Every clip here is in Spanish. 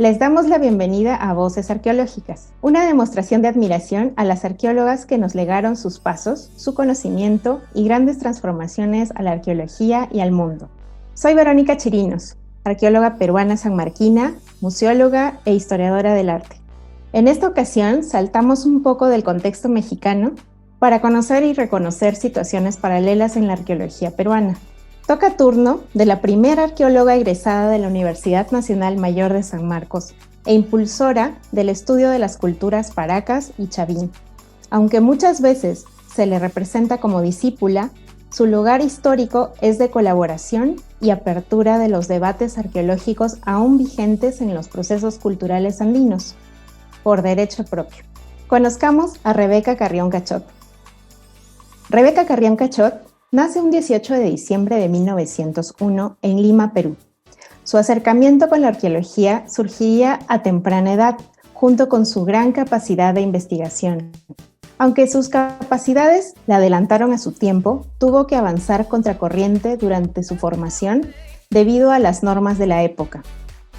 Les damos la bienvenida a Voces Arqueológicas, una demostración de admiración a las arqueólogas que nos legaron sus pasos, su conocimiento y grandes transformaciones a la arqueología y al mundo. Soy Verónica Chirinos, arqueóloga peruana sanmarquina, museóloga e historiadora del arte. En esta ocasión saltamos un poco del contexto mexicano para conocer y reconocer situaciones paralelas en la arqueología peruana. Toca turno de la primera arqueóloga egresada de la Universidad Nacional Mayor de San Marcos e impulsora del estudio de las culturas Paracas y Chavín. Aunque muchas veces se le representa como discípula, su lugar histórico es de colaboración y apertura de los debates arqueológicos aún vigentes en los procesos culturales andinos, por derecho propio. Conozcamos a Rebeca Carrión Cachot. Rebeca Carrión Cachot nace un 18 de diciembre de 1901 en Lima, Perú. Su acercamiento con la arqueología surgiría a temprana edad, junto con su gran capacidad de investigación. Aunque sus capacidades le adelantaron a su tiempo, tuvo que avanzar contracorriente durante su formación debido a las normas de la época.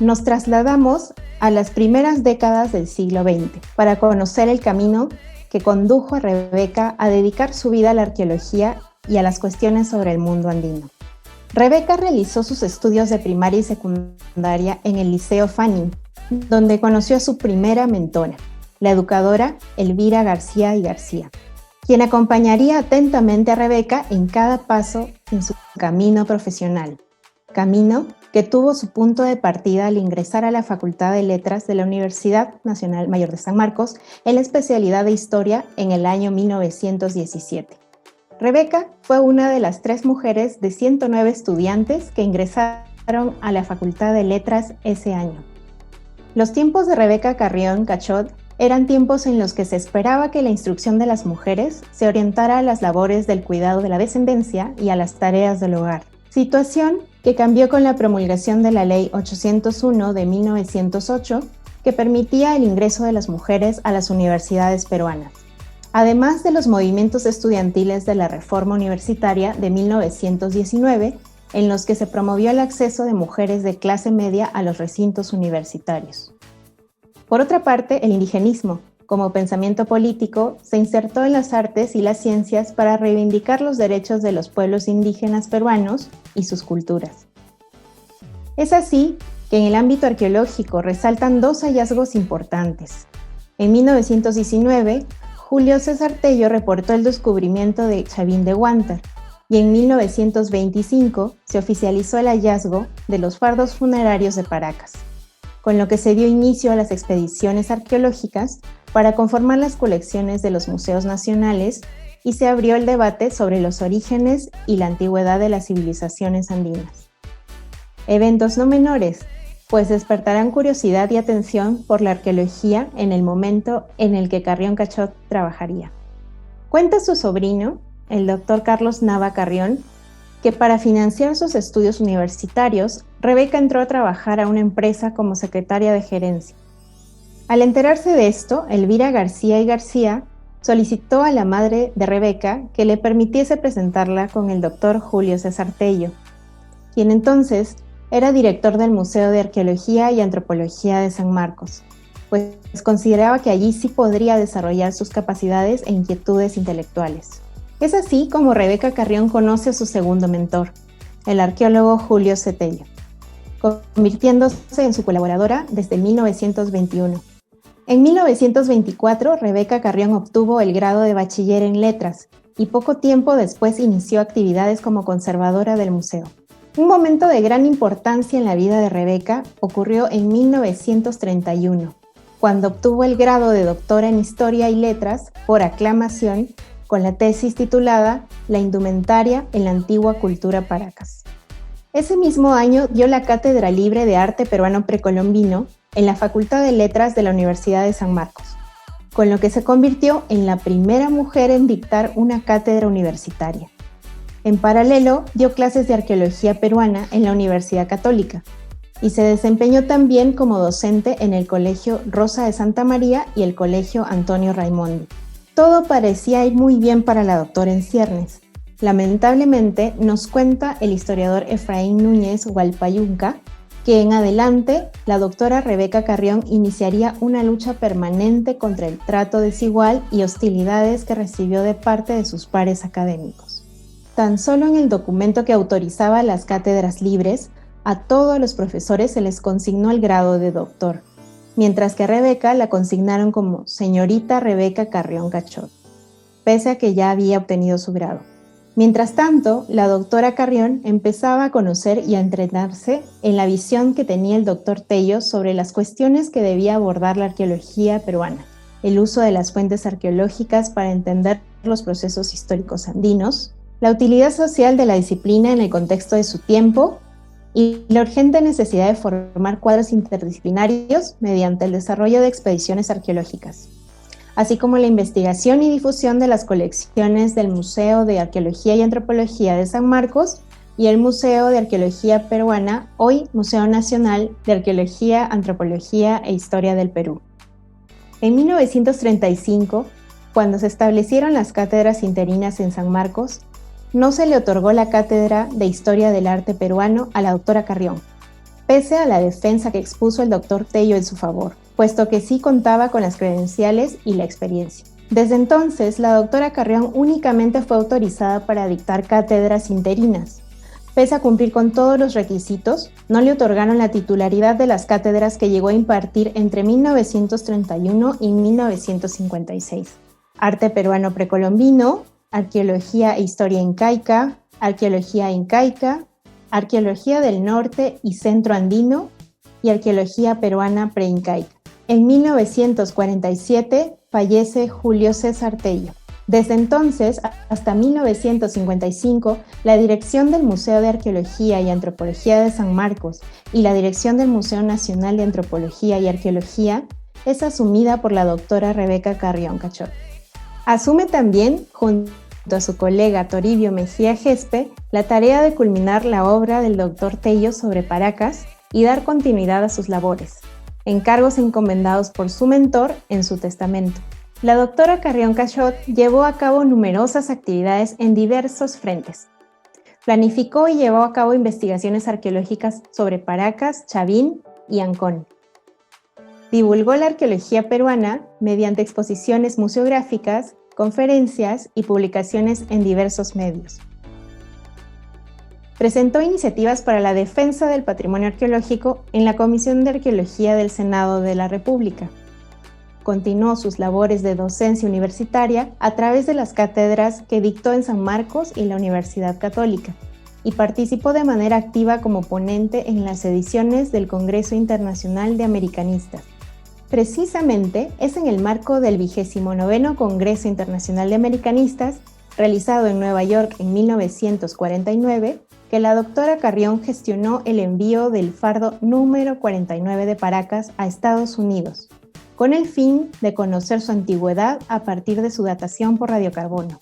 Nos trasladamos a las primeras décadas del siglo XX para conocer el camino que condujo a Rebeca a dedicar su vida a la arqueología y a las cuestiones sobre el mundo andino. Rebeca realizó sus estudios de primaria y secundaria en el Liceo Fanning, donde conoció a su primera mentora, la educadora Elvira García y García, quien acompañaría atentamente a Rebeca en cada paso en su camino profesional, camino que tuvo su punto de partida al ingresar a la Facultad de Letras de la Universidad Nacional Mayor de San Marcos en la especialidad de Historia en el año 1917. Rebeca fue una de las 3 mujeres de 109 estudiantes que ingresaron a la Facultad de Letras ese año. Los tiempos de Rebeca Carrión Cachot eran tiempos en los que se esperaba que la instrucción de las mujeres se orientara a las labores del cuidado de la descendencia y a las tareas del hogar. Situación que cambió con la promulgación de la Ley 801 de 1908, que permitía el ingreso de las mujeres a las universidades peruanas. Además de los movimientos estudiantiles de la Reforma Universitaria de 1919, en los que se promovió el acceso de mujeres de clase media a los recintos universitarios. Por otra parte, el indigenismo, como pensamiento político, se insertó en las artes y las ciencias para reivindicar los derechos de los pueblos indígenas peruanos y sus culturas. Es así que en el ámbito arqueológico resaltan 2 hallazgos importantes. En 1919, Julio César Tello reportó el descubrimiento de Chavín de Huántar y en 1925 se oficializó el hallazgo de los fardos funerarios de Paracas, con lo que se dio inicio a las expediciones arqueológicas para conformar las colecciones de los museos nacionales y se abrió el debate sobre los orígenes y la antigüedad de las civilizaciones andinas. Eventos no menores, pues despertarán curiosidad y atención por la arqueología en el momento en el que Carrión Cachot trabajaría. Cuenta su sobrino, el doctor Carlos Nava Carrión, que para financiar sus estudios universitarios, Rebeca entró a trabajar a una empresa como secretaria de gerencia. Al enterarse de esto, Elvira García y García solicitó a la madre de Rebeca que le permitiese presentarla con el doctor Julio César Tello, quien entonces era director del Museo de Arqueología y Antropología de San Marcos, pues consideraba que allí sí podría desarrollar sus capacidades e inquietudes intelectuales. Es así como Rebeca Carrión conoce a su segundo mentor, el arqueólogo Julio C. Tello, convirtiéndose en su colaboradora desde 1921. En 1924, Rebeca Carrión obtuvo el grado de bachiller en letras y poco tiempo después inició actividades como conservadora del museo. Un momento de gran importancia en la vida de Rebeca ocurrió en 1931, cuando obtuvo el grado de doctora en Historia y Letras por aclamación con la tesis titulada La indumentaria en la antigua cultura Paracas. Ese mismo año dio la Cátedra Libre de Arte Peruano Precolombino en la Facultad de Letras de la Universidad de San Marcos, con lo que se convirtió en la primera mujer en dictar una cátedra universitaria. En paralelo, dio clases de arqueología peruana en la Universidad Católica y se desempeñó también como docente en el Colegio Rosa de Santa María y el Colegio Antonio Raimondi. Todo parecía ir muy bien para la doctora en ciernes. Lamentablemente, nos cuenta el historiador Efraín Núñez Hualpayunca, que en adelante la doctora Rebeca Carrión iniciaría una lucha permanente contra el trato desigual y hostilidades que recibió de parte de sus pares académicos. Tan solo en el documento que autorizaba las cátedras libres, a todos los profesores se les consignó el grado de doctor, mientras que a Rebeca la consignaron como señorita Rebeca Carrión Cachot, pese a que ya había obtenido su grado. Mientras tanto, la doctora Carrión empezaba a conocer y a entrenarse en la visión que tenía el doctor Tello sobre las cuestiones que debía abordar la arqueología peruana, el uso de las fuentes arqueológicas para entender los procesos históricos andinos, la utilidad social de la disciplina en el contexto de su tiempo y la urgente necesidad de formar cuadros interdisciplinarios mediante el desarrollo de expediciones arqueológicas, así como la investigación y difusión de las colecciones del Museo de Arqueología y Antropología de San Marcos y el Museo de Arqueología Peruana, hoy Museo Nacional de Arqueología, Antropología e Historia del Perú. En 1935, cuando se establecieron las cátedras interinas en San Marcos, no se le otorgó la cátedra de Historia del Arte Peruano a la doctora Carrión, pese a la defensa que expuso el doctor Tello en su favor, puesto que sí contaba con las credenciales y la experiencia. Desde entonces, la doctora Carrión únicamente fue autorizada para dictar cátedras interinas. Pese a cumplir con todos los requisitos, no le otorgaron la titularidad de las cátedras que llegó a impartir entre 1931 y 1956. Arte peruano precolombino, Arqueología e Historia incaica, Arqueología incaica, Arqueología del Norte y Centro Andino y Arqueología peruana preincaica. En 1947 fallece Julio César Tello. Desde entonces hasta 1955, la dirección del Museo de Arqueología y Antropología de San Marcos y la dirección del Museo Nacional de Antropología y Arqueología es asumida por la doctora Rebeca Carrión Cachot. Asume también, junto a su colega Toribio Mejía Gespe, la tarea de culminar la obra del doctor Tello sobre Paracas y dar continuidad a sus labores, encargos encomendados por su mentor en su testamento. La doctora Carrión Cachot llevó a cabo numerosas actividades en diversos frentes. Planificó y llevó a cabo investigaciones arqueológicas sobre Paracas, Chavín y Ancón. Divulgó la arqueología peruana mediante exposiciones museográficas, conferencias y publicaciones en diversos medios. Presentó iniciativas para la defensa del patrimonio arqueológico en la Comisión de Arqueología del Senado de la República. Continuó sus labores de docencia universitaria a través de las cátedras que dictó en San Marcos y la Universidad Católica, y participó de manera activa como ponente en las ediciones del Congreso Internacional de Americanistas. Precisamente es en el marco del 29º Congreso Internacional de Americanistas, realizado en Nueva York en 1949, que la doctora Carrión gestionó el envío del fardo número 49 de Paracas a Estados Unidos, con el fin de conocer su antigüedad a partir de su datación por radiocarbono.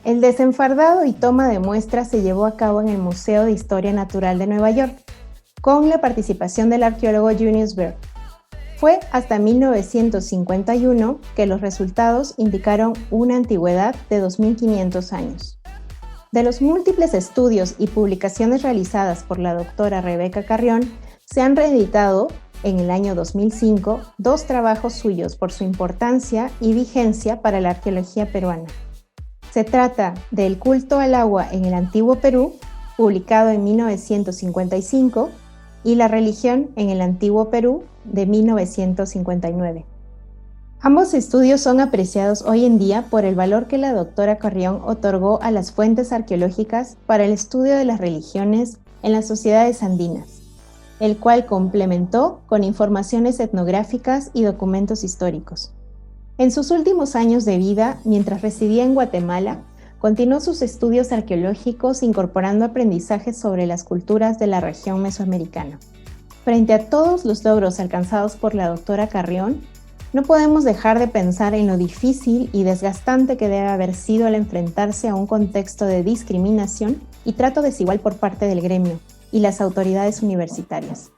El desenfardado y toma de muestras se llevó a cabo en el Museo de Historia Natural de Nueva York, con la participación del arqueólogo Junius Berg. Fue hasta 1951 que los resultados indicaron una antigüedad de 2.500 años. De los múltiples estudios y publicaciones realizadas por la doctora Rebeca Carrión, se han reeditado en el año 2005 dos trabajos suyos por su importancia y vigencia para la arqueología peruana. Se trata de El culto al agua en el Antiguo Perú, publicado en 1955, y La religión en el Antiguo Perú, de 1959. Ambos estudios son apreciados hoy en día por el valor que la doctora Carrión otorgó a las fuentes arqueológicas para el estudio de las religiones en las sociedades andinas, el cual complementó con informaciones etnográficas y documentos históricos. En sus últimos años de vida, mientras residía en Guatemala, continuó sus estudios arqueológicos incorporando aprendizajes sobre las culturas de la región mesoamericana. Frente a todos los logros alcanzados por la doctora Carrión, no podemos dejar de pensar en lo difícil y desgastante que debe haber sido al enfrentarse a un contexto de discriminación y trato desigual por parte del gremio y las autoridades universitarias.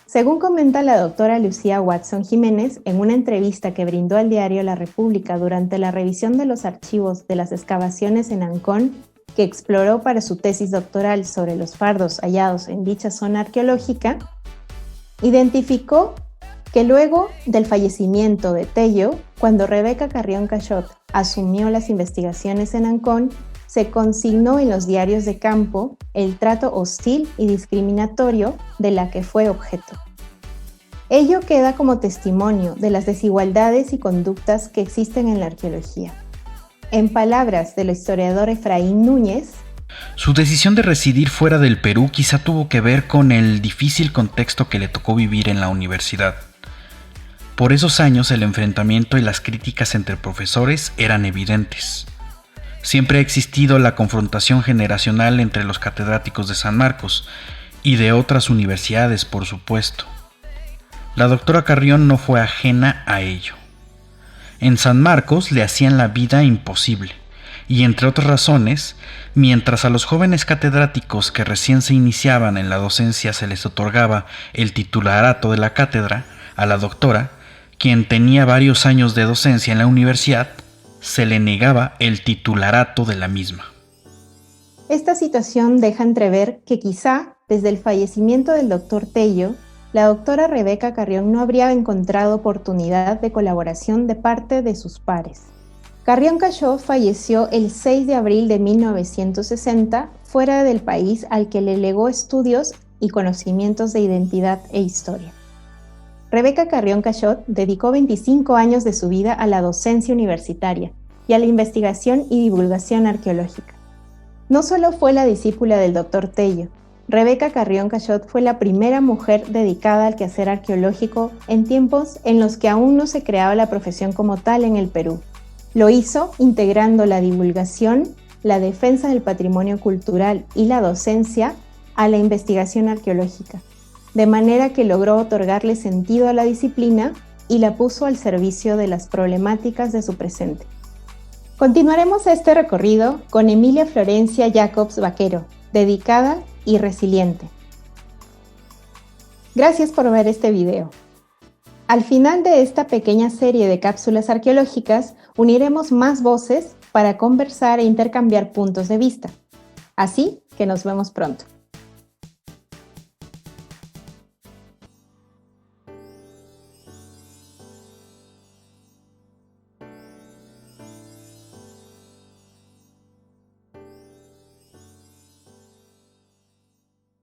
Según comenta la doctora Lucía Watson Jiménez en una entrevista que brindó al diario La República durante la revisión de los archivos de las excavaciones en Ancón, que exploró para su tesis doctoral sobre los fardos hallados en dicha zona arqueológica, identificó que luego del fallecimiento de Tello, cuando Rebeca Carrión Cachot asumió las investigaciones en Ancón, se consignó en los diarios de campo el trato hostil y discriminatorio de la que fue objeto. Ello queda como testimonio de las desigualdades y conductas que existen en la arqueología. En palabras del historiador Efraín Núñez, su decisión de residir fuera del Perú quizá tuvo que ver con el difícil contexto que le tocó vivir en la universidad. Por esos años el enfrentamiento y las críticas entre profesores eran evidentes. Siempre ha existido la confrontación generacional entre los catedráticos de San Marcos y de otras universidades, por supuesto. La doctora Carrión no fue ajena a ello. En San Marcos le hacían la vida imposible, y entre otras razones, mientras a los jóvenes catedráticos que recién se iniciaban en la docencia se les otorgaba el titularato de la cátedra, a la doctora, quien tenía varios años de docencia en la universidad, se le negaba el titularato de la misma. Esta situación deja entrever que quizá, desde el fallecimiento del doctor Tello, la doctora Rebeca Carrión no habría encontrado oportunidad de colaboración de parte de sus pares. Carrión Cachot falleció el 6 de abril de 1960 fuera del país, al que le legó estudios y conocimientos de identidad e historia. Rebeca Carrión Cachot dedicó 25 años de su vida a la docencia universitaria y a la investigación y divulgación arqueológica. No solo fue la discípula del doctor Tello, Rebeca Carrión Cachot fue la primera mujer dedicada al quehacer arqueológico en tiempos en los que aún no se creaba la profesión como tal en el Perú. Lo hizo integrando la divulgación, la defensa del patrimonio cultural y la docencia a la investigación arqueológica, de manera que logró otorgarle sentido a la disciplina y la puso al servicio de las problemáticas de su presente. Continuaremos este recorrido con Emilia Florencia Jacobs Vaquero, dedicada y resiliente. Gracias por ver este video. Al final de esta pequeña serie de cápsulas arqueológicas, uniremos más voces para conversar e intercambiar puntos de vista. Así que nos vemos pronto.